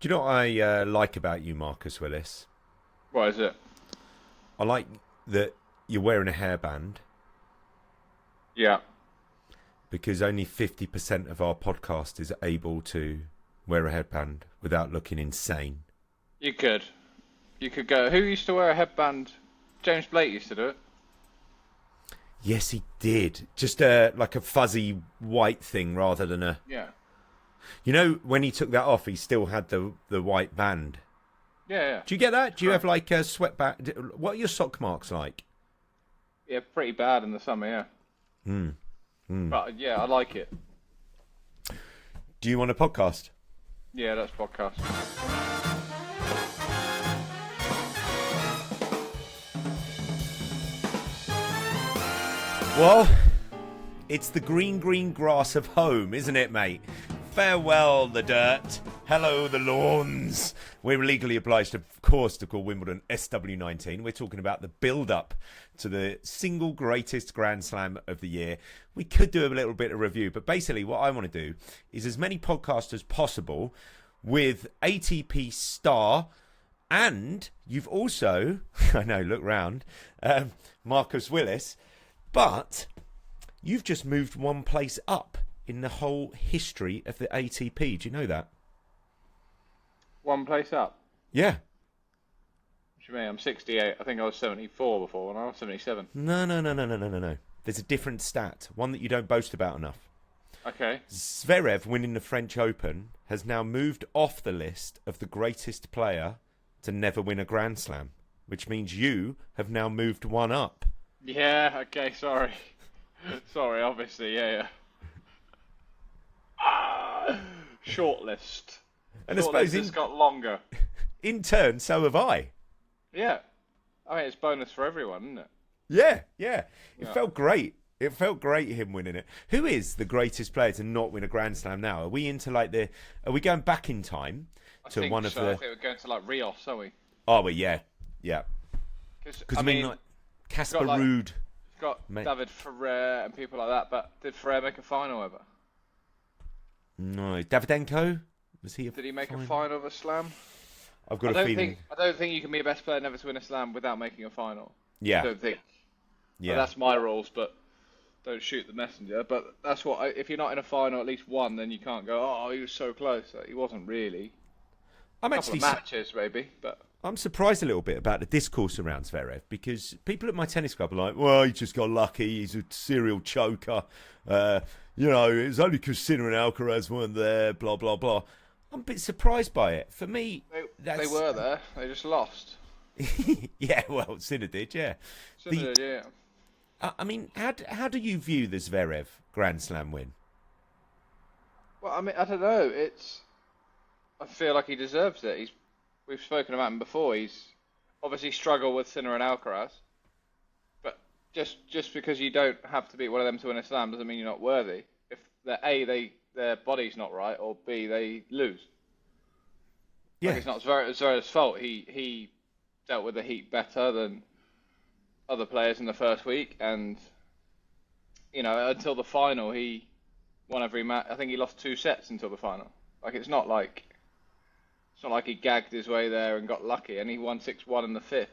Do you know what I like about you, Marcus Willis? What is it? I like that you're wearing a hairband Yeah, because only 50% of our podcast is able to wear a headband without looking insane. you could. You could go. Who used to wear a headband? James Blake used to do it. Yes, he did. Just like a fuzzy white thing rather than a... Yeah. You know, when he took that off, he still had the white band. Yeah, yeah. Do you get that? Do you have like a sweatband? What are your sock marks like? Yeah, pretty bad in the summer, yeah. But yeah, I like it. Do you want a podcast? Yeah, that's podcast. Well, it's the green, green grass of home, isn't it, mate? Farewell, the dirt. Hello, the lawns. We're legally obliged, of course, to call Wimbledon SW19. We're talking about the build-up to the single greatest Grand Slam of the year. We could do a little bit of review, but basically what I want to do is as many podcasts as possible with ATP star, and you've also, I know, look round, Marcus Willis, but you've just moved one place up in the whole history of the ATP. Do you know that? One place up. Yeah. What do you mean? I'm 68. I think I was 74 before, when I was 77. No. There's a different stat, one that you don't boast about enough. Okay. Zverev winning the French Open has now moved off the list of the greatest player to never win a Grand Slam, which means you have now moved one up. Yeah, okay, sorry. Sorry, obviously, yeah. Short list. And I Short suppose list has got longer. in turn, so have I. Yeah. I mean, it's bonus for everyone, isn't it? Yeah. It felt great. It felt great him winning it. Who is the greatest player to not win a Grand Slam now? Are we into like are we going back in time to one of so. the... I think we're going to like Rios, are we? Oh, well, yeah. Because I mean, like Casper like, Ruud. You've got David Ferrer and people like that, but did Ferrer make a final ever? No. Davydenko? Was he Did he make a final of a slam? I've got a feeling... I don't think you can be a best player never to win a slam without making a final. Yeah. I don't think. Yeah. Well, that's my rules, but don't shoot the messenger. But that's what. If you're not in a final at least one, then you can't go, oh, he was so close. He wasn't really. I'm A couple actually... of matches, maybe, but... I'm surprised a little bit about the discourse around Zverev because people at my tennis club are like, well, he just got lucky. He's a serial choker. It's only because Sinner and Alcaraz weren't there, blah, blah, blah. I'm a bit surprised by it. For me, they were there. They just lost. Yeah, well, Sinner did, yeah. Sinner did, yeah. I mean, how do you view the Zverev Grand Slam win? Well, I mean, I don't know. I feel like he deserves it. We've spoken about him before. He's obviously struggled with Sinner and Alcaraz, but just because you don't have to beat one of them to win a slam doesn't mean you're not worthy. If their body's not right, or B, they lose. Yeah, like it's not Zverev's fault. He dealt with the heat better than other players in the first week, and until the final he won every match. I think he lost 2 sets until the final. Like it's not like he gagged his way there and got lucky, and he won 6-1 in the fifth.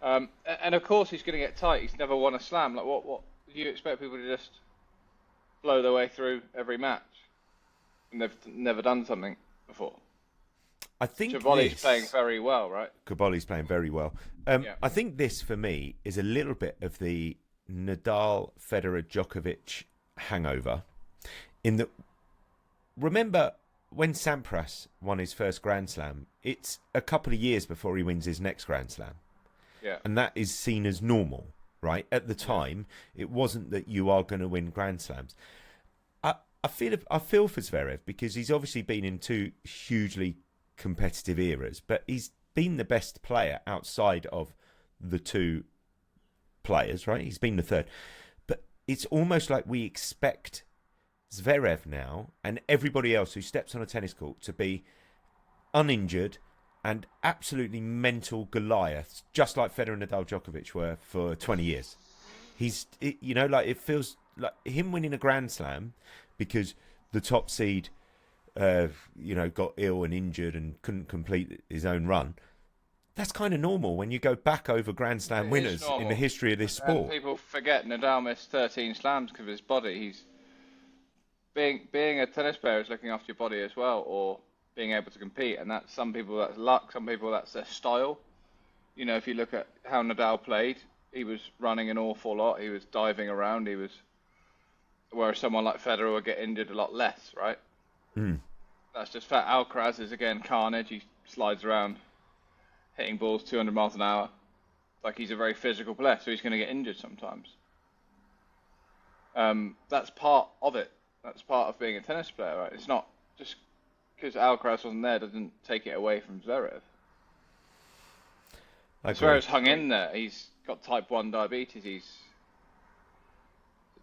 And of course he's going to get tight. He's never won a slam. Like what do you expect people to just blow their way through every match? And they've never done something before. I think Chaboli's playing very well, right? Chaboli's playing very well. Yeah. I think this, for me, is a little bit of the Nadal, Federer, Djokovic hangover. Remember when Sampras won his first Grand Slam, it's a couple of years before he wins his next Grand Slam. Yeah. And that is seen as normal, right? At the time, it wasn't that you are going to win Grand Slams. I feel for Zverev because he's obviously been in 2 hugely competitive eras, but he's been the best player outside of the 2 players, right? He's been the third. But it's almost like we expect Zverev now and everybody else who steps on a tennis court to be uninjured and absolutely mental Goliaths, just like Federer and Nadal Djokovic were for 20 years. It feels like him winning a Grand Slam because the top seed got ill and injured and couldn't complete his own run. That's kind of normal when you go back over Grand Slam winners in the history of this sport. And people forget Nadal missed 13 slams because of his body. He's being a tennis player is looking after your body as well, or being able to compete. And that's some people that's luck, some people that's their style. You know, if you look at how Nadal played, he was running an awful lot. He was diving around. Whereas someone like Federer would get injured a lot less, right? That's just fact. Alcaraz is again carnage. He slides around, hitting balls 200 miles an hour. Like, he's a very physical player, so he's going to get injured sometimes. That's part of it. That's part of being a tennis player, right? It's not just because Alcaraz wasn't there doesn't take it away from Zverev. Zverev's hung in there. He's got type 1 diabetes. He's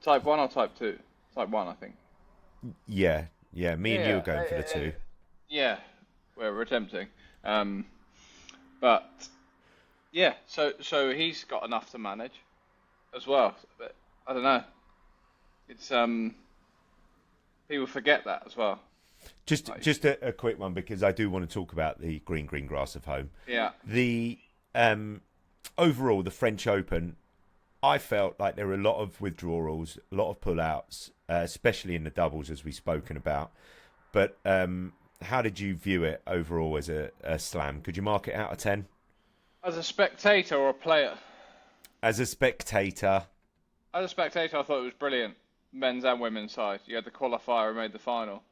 type 1 or type 2? Type 1, I think. Yeah. Me and you are going for the 2. Yeah, we're attempting. But yeah, so he's got enough to manage as well. But I don't know. It's people forget that as well. Just a quick one, because I do want to talk about the green grass of home. Yeah. The overall, the French Open, I felt like there were a lot of withdrawals, a lot of pullouts, especially in the doubles, as we've spoken about. But how did you view it overall as a slam? Could you mark it out of 10? As a spectator or a player? As a spectator. As a spectator, I thought it was brilliant. Men's and women's side. You had the qualifier who made the final.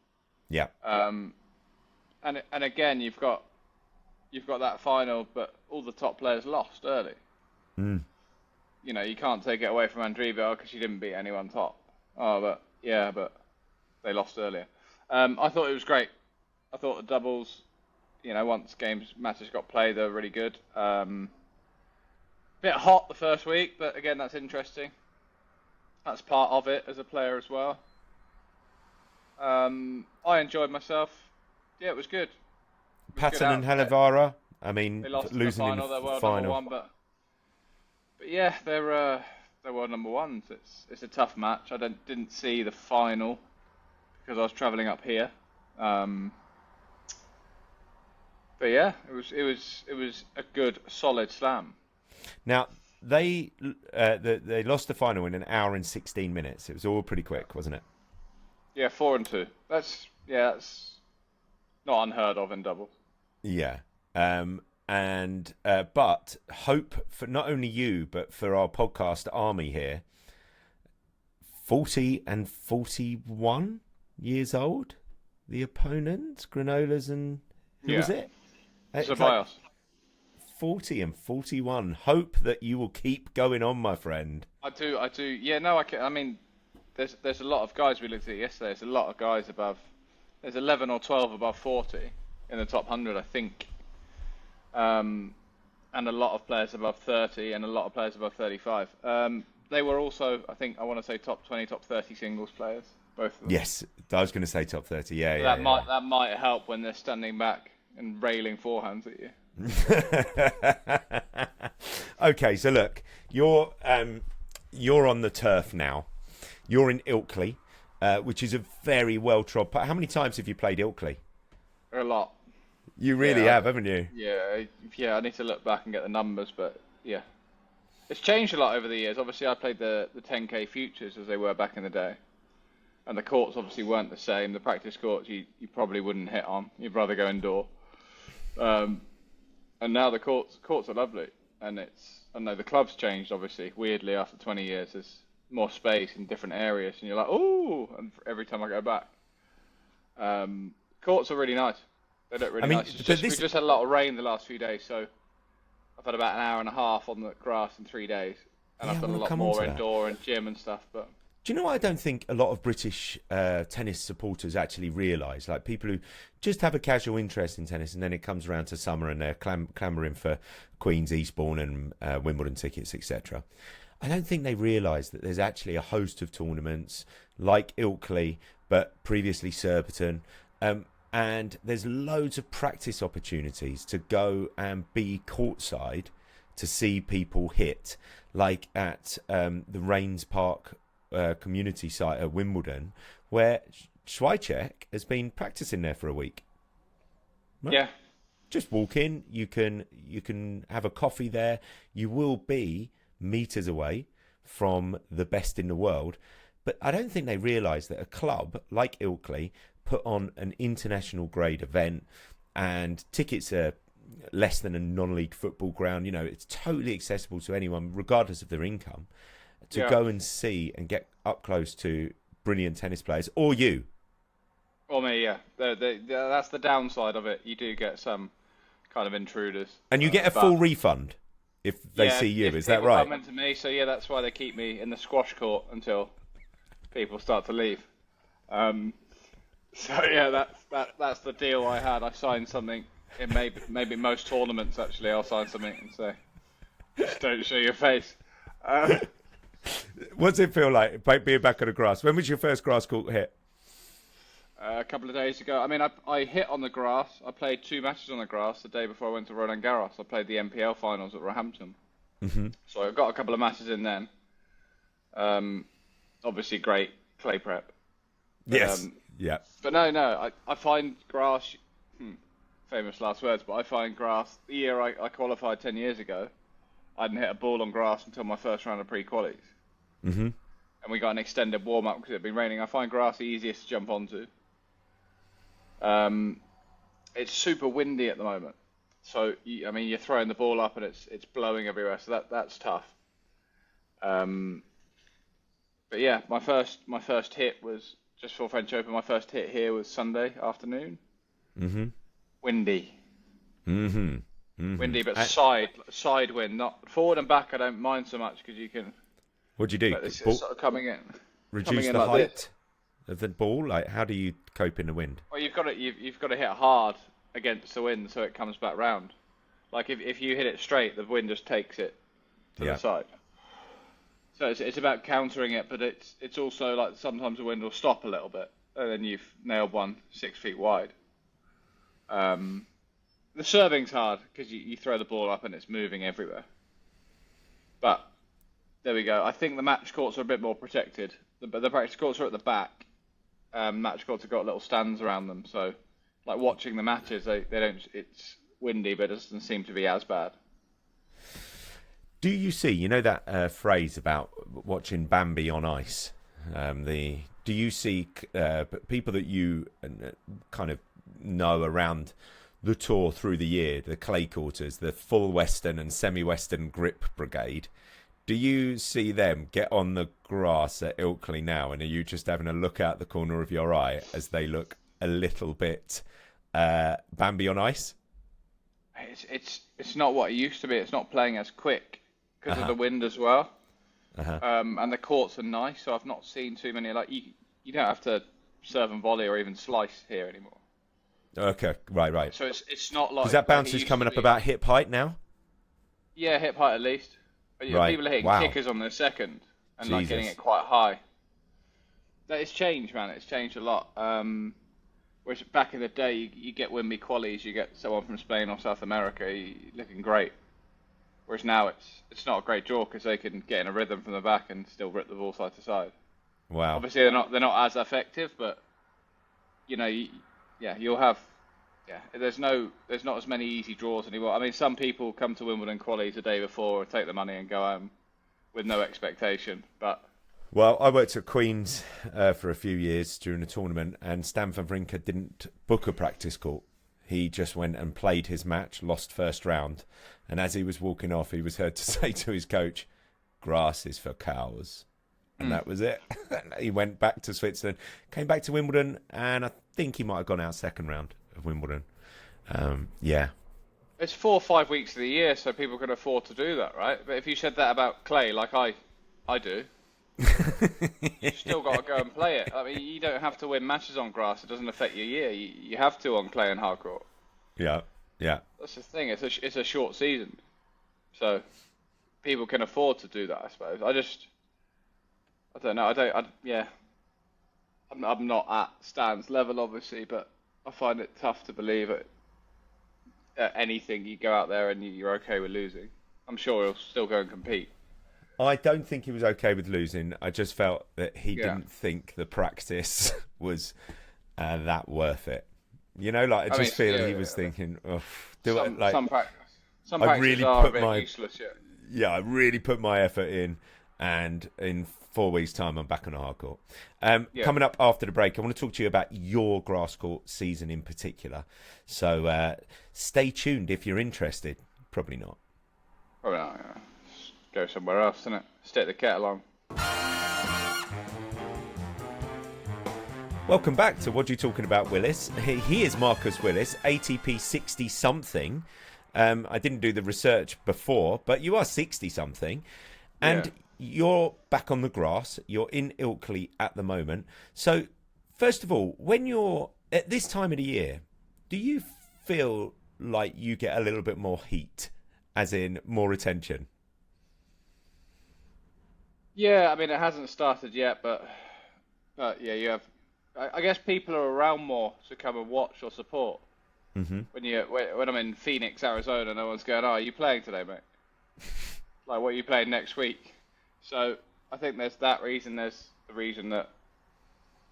Yeah. And again, you've got that final, but all the top players lost early. You know, you can't take it away from Andreeva because she didn't beat anyone top. But they lost earlier. I thought it was great. I thought the doubles, you know, once matches got played, they were really good. Bit hot the first week, but again, that's interesting. That's part of it as a player as well. I enjoyed myself. Yeah, it was good. Patton and Halavara, I mean, they lost losing in the final. They were number one, but yeah, they were number ones. It's a tough match. I didn't see the final because I was travelling up here. But yeah, it was a good, solid slam. Now they lost the final in an hour and 16 minutes. It was all pretty quick, wasn't it? Yeah, 4-2. That's not unheard of in doubles. Yeah. But hope for not only you, but for our podcast army here. 40 and 41 years old, the opponents, Granolas, and who was it? Ceballos. 40 and 41. Hope that you will keep going on, my friend. I do. Yeah, no, I mean, there's a lot of guys we looked at yesterday. There's a lot of guys above. There's 11 or 12 above 40 in the top 100, I think. And a lot of players above 30 and a lot of players above 35. They were also, I want to say top 20, top 30 singles players, both of them. Yes, I was going to say top 30. Yeah, that might help when they're standing back and railing forehands at you. Okay, so look, you're on the turf now. You're in Ilkley, which is a very well-trod. How many times have you played Ilkley? A lot. You really have, haven't you? Yeah. I need to look back and get the numbers, but yeah, it's changed a lot over the years. Obviously, I played the 10K futures as they were back in the day, and the courts obviously weren't the same. The practice courts you probably wouldn't hit on. You'd rather go indoor. And now the courts are lovely, and I know the club's changed obviously. Weirdly, after 20 years, there's more space in different areas, and you're like, oh! And every time I go back, courts are really nice. They look really nice. We just had a lot of rain the last few days, so I've had about an hour and a half on the grass in 3 days, and I've done a lot more indoor and gym and stuff. But do you know what I don't think a lot of British tennis supporters actually realise? Like people who just have a casual interest in tennis, and then it comes around to summer and they're clamouring for Queen's, Eastbourne and Wimbledon tickets, etc. I don't think they realise that there's actually a host of tournaments like Ilkley, but previously Surbiton, and there's loads of practice opportunities to go and be courtside to see people hit, like at the Rains Park community site at Wimbledon, where Schweicek has been practicing there for a week. Right? Yeah. Just walk in. You can have a coffee there. You will be meters away from the best in the world. But I don't think they realise that a club like Ilkley put on an international grade event, and tickets are less than a non-league football ground. You know, it's totally accessible to anyone, regardless of their income, to go and see and get up close to brilliant tennis players, or you. Or me, yeah. That's the downside of it. You do get some kind of intruders. And you get a full refund if they see you, is that right? Coming to me, so yeah, that's why they keep me in the squash court until people start to leave. So yeah, that's the deal I had. I signed something. In maybe most tournaments, actually, I'll sign something and say, just don't show your face. What's it feel like being back on the grass? When was your first grass court hit? A couple of days ago. I mean, I hit on the grass. I played 2 matches on the grass the day before I went to Roland Garros. I played the MPL finals at Roehampton. Mm-hmm. So I got a couple of matches in then. Obviously, great clay prep. But, yes. Yeah. But no. I find grass... famous last words, but I find grass... The year I qualified 10 years ago, I hadn't hit a ball on grass until my first round of pre-qualies. Mm-hmm. And we got an extended warm-up because it had been raining. I find grass the easiest to jump onto. It's super windy at the moment. So, you're throwing the ball up and it's blowing everywhere, so that's tough. But yeah, my first hit was, just for French Open, my first hit here was Sunday afternoon. Mm-hmm. Windy. Mm-hmm. Mm-hmm. Windy, but side wind, not forward and back. I don't mind so much because you can. What do you do? But it's sort of coming in. Reduce the height of the ball. Like, how do you cope in the wind? Well, you've got to hit hard against the wind so it comes back round. Like if you hit it straight, the wind just takes it to the side. So it's about countering it, but it's also like sometimes the wind will stop a little bit, and then you've nailed one 6 feet wide. The serving's hard because you throw the ball up and it's moving everywhere. But there we go. I think the match courts are a bit more protected. The practice courts are at the back. Match courts have got little stands around them, so like watching the matches, they don't. It's windy, but it doesn't seem to be as bad. Do you see? You know that phrase about watching Bambi on ice. Do you see people that you kind of know around the tour through the year, the clay quarters, the full Western and semi-Western grip brigade? Do you see them get on the grass at Ilkley now, and are you just having a look out the corner of your eye as they look a little bit Bambi on ice? It's not what it used to be. It's not playing as quick because of the wind as well. And the courts are nice, so I've not seen too many. Like you don't have to serve and volley or even slice here anymore. Okay, right. So it's not like... Because that bounce is coming up about hip height now? Yeah, hip height at least. Right. People are hitting kickers on their second and like getting it quite high. It's changed, man. It's changed a lot. Whereas back in the day, you get Wimby qualies, you get someone from Spain or South America looking great. Whereas now it's not a great draw because they can get in a rhythm from the back and still rip the ball side to side. Wow. Obviously, they're not as effective, but you'll have. Yeah, there's not as many easy draws anymore. I mean, some people come to Wimbledon qualies the day before, take the money and go home with no expectation. But well, I worked at Queen's for a few years during the tournament, and Stan Wawrinka didn't book a practice court. He just went and played his match, lost first round, and as he was walking off, he was heard to say to his coach, "Grass is for cows." And that was it. He went back to Switzerland, came back to Wimbledon, and I think he might have gone out second round of Wimbledon. Yeah. It's 4 or 5 weeks of the year, so people can afford to do that, right? But if you said that about clay, like I do, you've still got to go and play it. I mean, you don't have to win matches on grass. It doesn't affect your year. You have to on clay and hard court. Yeah. That's the thing. It's a short season, so people can afford to do that, I suppose. I don't know. I'm not at Stan's level, obviously, but I find it tough to believe at anything you go out there and you're okay with losing. I'm sure he'll still go and compete. I don't think he was okay with losing. I just felt that he didn't think the practice was that worth it? You know, like I I mean, just feel he yeah, was thinking, oh, do it some like some practice, some I practices really are a put bit my useless. Yeah. yeah, I really put my effort in, and in 4 weeks' time, I'm back on a hard court. Yeah. Coming up after the break, I want to talk to you about your grass court season in particular. So stay tuned if you're interested. Probably not. Probably not. Yeah. Just go somewhere else, innit? Stick the kettle on. Welcome back to What You Talking About, Willis. He is Marcus Willis, ATP 60 something. I didn't do the research before, but you are 60 something, and Yeah. you're back on the grass. You're in Ilkley at the moment. So, first of all, when you're at this time of the year, do you feel like you get a little bit more heat, as in more attention? Yeah. I mean, it hasn't started yet, but yeah, you have. I guess people are around more to come and watch or support. Mm-hmm. When I'm in Phoenix, Arizona, no one's going, "Oh, are you playing today, mate? Like, what are you playing next week?" So I think there's that reason. There's the reason that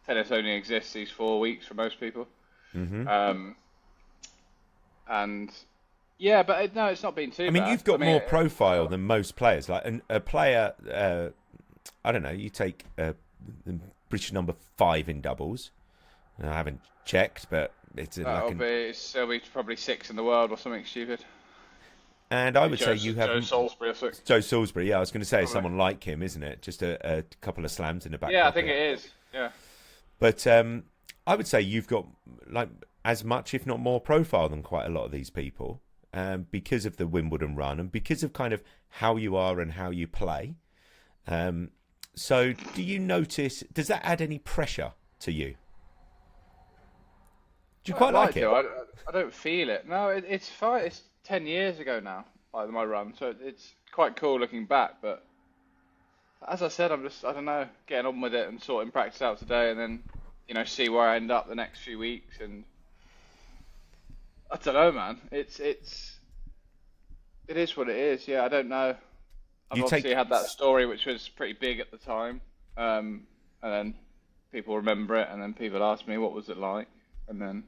tennis only exists these 4 weeks for most people. Mm-hmm. And yeah, but no, it's not been too I mean, bad. you've got more profile well, than most players. Like a player, I don't know. You take the British number 5 in doubles. I haven't checked, but it's it'll be probably 6 in the world or something stupid. and I would say you have Joe Salisbury or something. Joe Salisbury. Yeah, I was going to say Probably. someone like him, isn't it? Just a couple of slams in the back. Yeah, I pocket. think it is. Yeah. But I would say you've got like as much, if not more, profile than quite a lot of these people, because of the Wimbledon run and because of kind of how you are and how you play. So, do you notice? Does that add any pressure to you? Do you quite like it? I don't feel it. No, it's fine. It's 10 years ago now, like my run, so it's quite cool looking back. But as I said, I don't know, getting on with it and sorting practice out today, and then see where I end up the next few weeks. And I don't know, man. It is what it is. Yeah, I don't know. I've obviously had that story, which was pretty big at the time, and then people remember it, and then people ask me what was it like, and then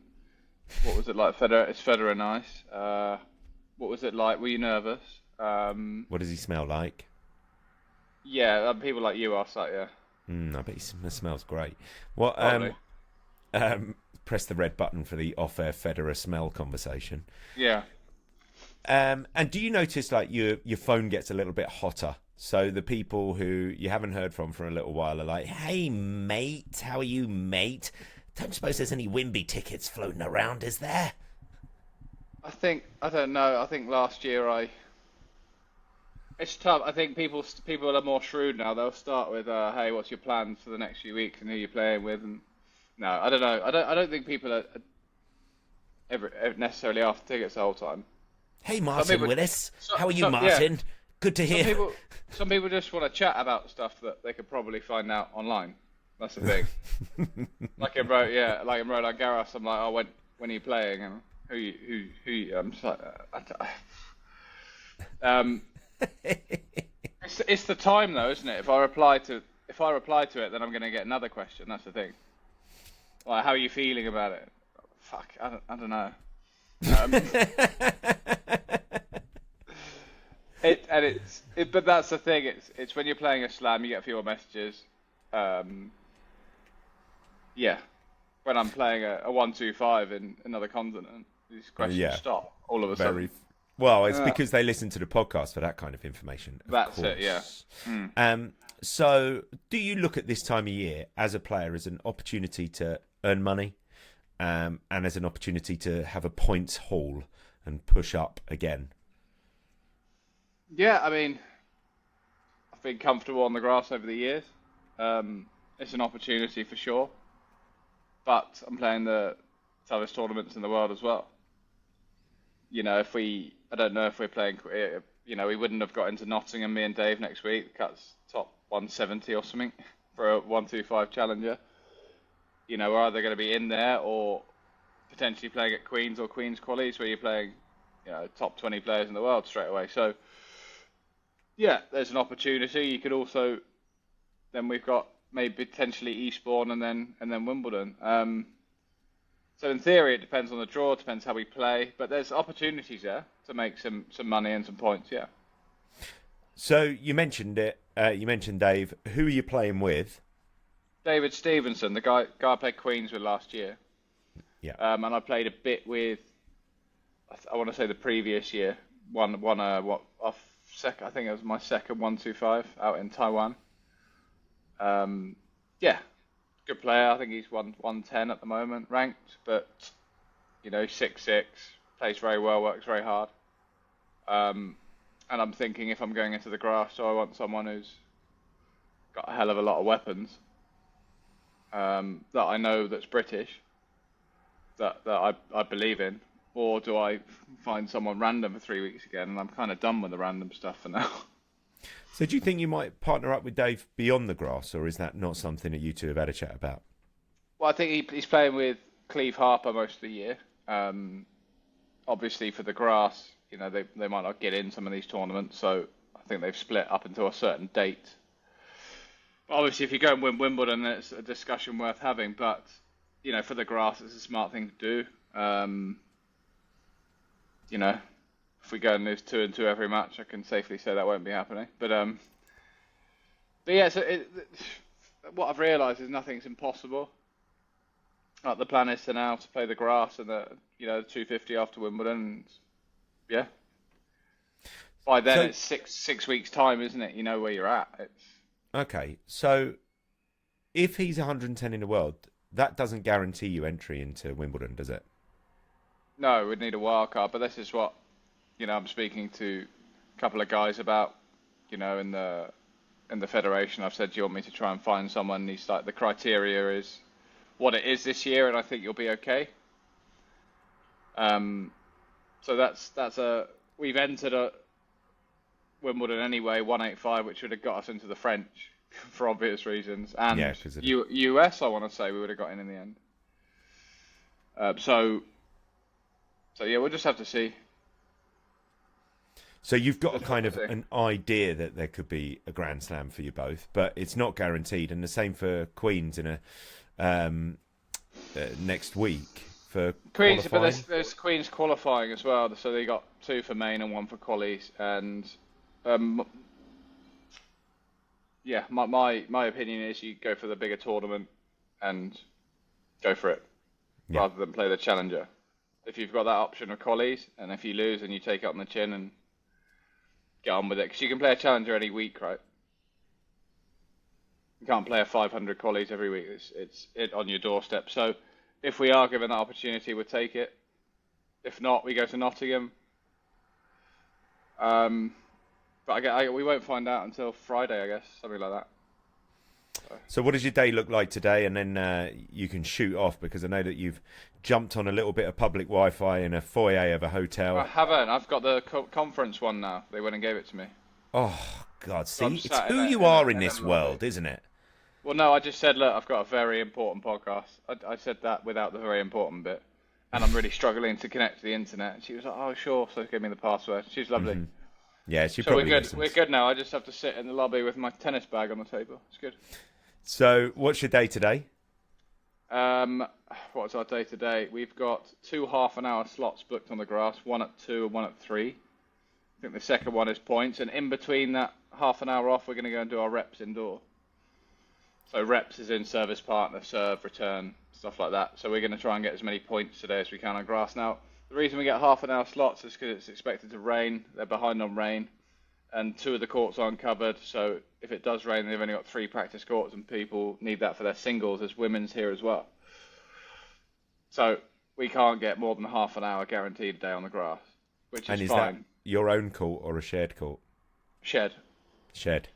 what was it like? Federer, is Federer nice? What was it like? Were you nervous? What does he smell like? Yeah, people like you ask that. Yeah. I bet he smells great. What? Press the red button for the off-air Federer smell conversation. Yeah. And do you notice like your phone gets a little bit hotter? So the people who you haven't heard from for a little while are like, "Hey mate, how are you, mate? Don't suppose there's any Wimby tickets floating around, is there?" I don't know. I think last year it's tough. I think people are more shrewd now. They'll start with, "Hey, what's your plans for the next few weeks and who you're playing with?" And no, I don't know. I don't think people are ever necessarily after tickets the whole time. Hey, Martin Willis. How are you, Martin? Yeah. Good to hear. Some people just want to chat about stuff that they could probably find out online. That's the thing. like in Roland Garros, I'm like, "Oh, when are you playing? And who you?" I'm just like, it's the time though, isn't it? If I reply to it, then I'm going to get another question. That's the thing. Like, how are you feeling about it? Fuck, I don't know. But that's the thing. It's when you're playing a slam, you get a few more messages. Yeah, when I'm playing a 1-2-5 in another continent, these questions stop all of a sudden. Well, it's because they listen to the podcast for that kind of information. That's it. Yeah. So, do you look at this time of year as a player as an opportunity to earn money, and as an opportunity to have a points haul and push up again? Yeah, I mean, I've been comfortable on the grass over the years. It's an opportunity for sure, but I'm playing the toughest tournaments in the world as well. I don't know if we're playing. We wouldn't have got into Nottingham, me and Dave, next week. Cuts top 170 or something for a 1-2-5 challenger. We're either going to be in there or potentially playing at Queen's or Queen's Qualies, where you're playing, top 20 players in the world straight away. So, yeah, there's an opportunity. You could also, then we've got maybe potentially Eastbourne and then Wimbledon. So in theory, it depends on the draw, depends how we play, but there's opportunities there to make some money and some points. Yeah. So you mentioned it. You mentioned Dave. Who are you playing with? David Stevenson, the guy I played Queens with last year. Yeah. And I played a bit with, I want to say the previous year. I think it was my second 125 out in Taiwan. Yeah, good player. I think he's 110 at the moment, ranked, but 6'6", plays very well, works very hard. And I'm thinking if I'm going into the grass, so I want someone who's got a hell of a lot of weapons. That I know that's British, that I believe in, or do I find someone random for 3 weeks again? And I'm kind of done with the random stuff for now. So do you think you might partner up with Dave beyond the grass, or is that not something that you two have had a chat about? Well, I think he's playing with Cleve Harper most of the year. Obviously, for the grass, they might not get in some of these tournaments, so I think they've split up until a certain date. Obviously, if you go and win Wimbledon, it's a discussion worth having. But for the grass, it's a smart thing to do. If we go and lose 2-2 every match, I can safely say that won't be happening. But yeah. So what I've realised is nothing's impossible. The plan is to play the grass and the 250 after Wimbledon. And, yeah. By then, it's six weeks time, isn't it? You know where you're at. Okay, so if he's 110 in the world, that doesn't guarantee you entry into Wimbledon, does it? No, we'd need a wild card, but this is what I'm speaking to a couple of guys about. In the federation, I've said, do you want me to try and find someone? And he's like, the criteria is what it is this year, and I think you'll be okay. So we've entered a Wimbledon anyway, 185, which would have got us into the French for obvious reasons, and yeah, US, I want to say we would have got in the end. So yeah, we'll just have to see. So you've got a kind of an idea that there could be a Grand Slam for you both, but it's not guaranteed, and the same for Queens in a next week for Queens. qualifying. But there's Queens qualifying as well, so they got 2 for main and 1 for qualies, and yeah, my opinion is you go for the bigger tournament and go for it rather than play the challenger. If you've got that option of qualies, and if you lose, then you take it on the chin and get on with it, because you can play a challenger any week, right? You can't play a 500 qualies every week. It's on your doorstep. So if we are given that opportunity, we'll take it. If not, we go to Nottingham. But we won't find out until Friday, I guess, something like that. So what does your day look like today? And then you can shoot off, because I know that you've jumped on a little bit of public Wi-Fi in a foyer of a hotel. I haven't. I've got the conference one now. They went and gave it to me. Oh, God. See, So it's who you are in this world, isn't it? Well, no, I just said, look, I've got a very important podcast. I said that without the very important bit. And I'm really struggling to connect to the internet. And she was like, oh, sure. So give me the password. She's lovely. Mm-hmm. Yeah, she so probably we're good. listens. We're good now. I just have to sit in the lobby with my tennis bag on the table. It's good. So what's your day today? What's our day today? We've got 2 half-an-hour slots booked on the grass, 1 at 2 and 1 at 3. I think the second one is points, and in between that half an hour off, we're going to go and do our reps indoor. So reps is in service partner, serve, return, stuff like that. So we're going to try and get as many points today as we can on grass. Now, the reason we get half-an-hour slots is because it's expected to rain. They're behind on rain, and 2 of the courts aren't covered. So if it does rain, they've only got 3 practice courts, and people need that for their singles. There's women's here as well. So we can't get more than half an hour guaranteed a day on the grass, which is fine. And is that your own court or a shared court? Shared. Shared.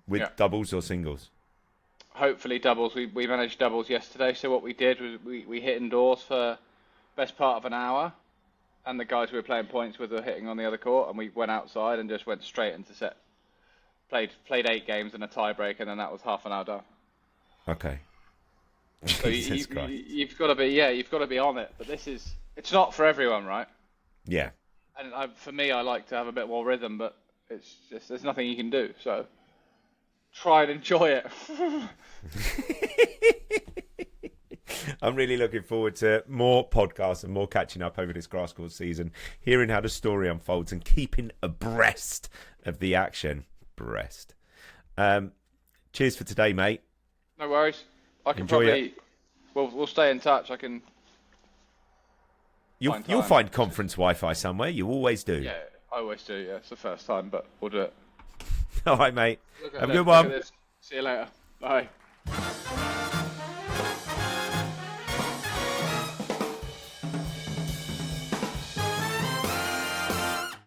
With doubles or singles? Hopefully doubles. We managed doubles yesterday, so what we did was we hit indoors for best part of an hour, and the guys we were playing points with were hitting on the other court, and we went outside and just went straight into set. Played 8 games and a tiebreak, and then that was half an hour done. Okay. So you've got to be on it. But it's not for everyone, right? Yeah. And for me, I like to have a bit more rhythm, but it's just there's nothing you can do. So try and enjoy it. I'm really looking forward to more podcasts and more catching up over this grass court season, hearing how the story unfolds and keeping abreast of the action. Cheers for today, mate. No worries. I can Enjoy probably. it. We'll stay in touch. I can. You'll find conference Wi-Fi somewhere. You always do. Yeah, I always do. Yeah, it's the first time, but we'll do it. All right, mate. Have a good Look one. at this. See you later. Bye.